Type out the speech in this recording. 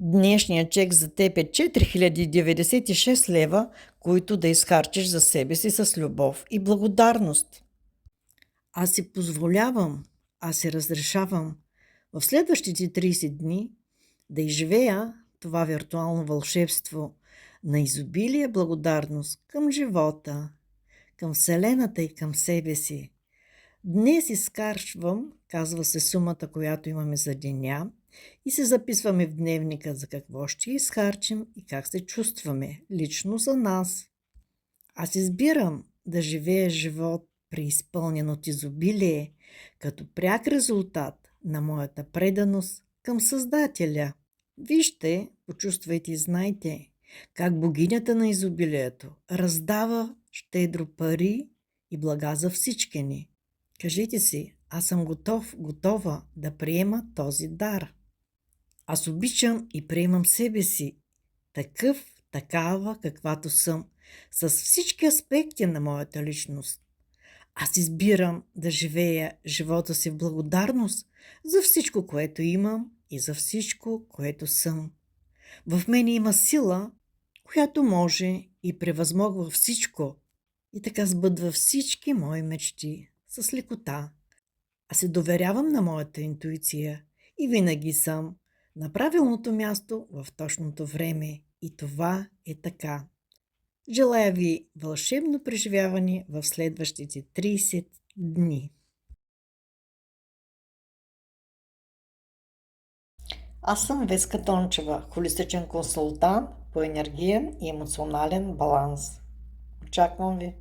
Днешният чек за теб е 4096 лева, които да изхарчиш за себе си с любов и благодарност. Аз си позволявам, аз си разрешавам в следващите 30 дни да изживея това виртуално вълшебство на изобилие благодарност към живота, към Вселената и към себе си. Днес изкарчвам, казва се сумата, която имаме за деня, и се записваме в дневника за какво ще изхарчим и как се чувстваме лично за нас. Аз избирам да живея живот преизпълнен от изобилие, като пряк резултат на моята преданост към Създателя. Вижте, почувствайте и знайте как богинята на изобилието раздава щедро пари и блага за всички ни. Кажете си, аз съм готова да приема този дар. Аз обичам и приемам себе си, такава каквато съм, с всички аспекти на моята личност. Аз избирам да живея живота си в благодарност за всичко, което имам и за всичко, което съм. В мен има сила, която може и превъзмогва всичко и така сбъдва всички мои мечти с лекота. Аз се доверявам на моята интуиция и винаги съм на правилното място в точното време. И това е така. Желая ви вълшебно преживяване в следващите 30 дни. Аз съм Веска Тончева, холистичен консултант по енергиен и емоционален баланс. Очаквам ви!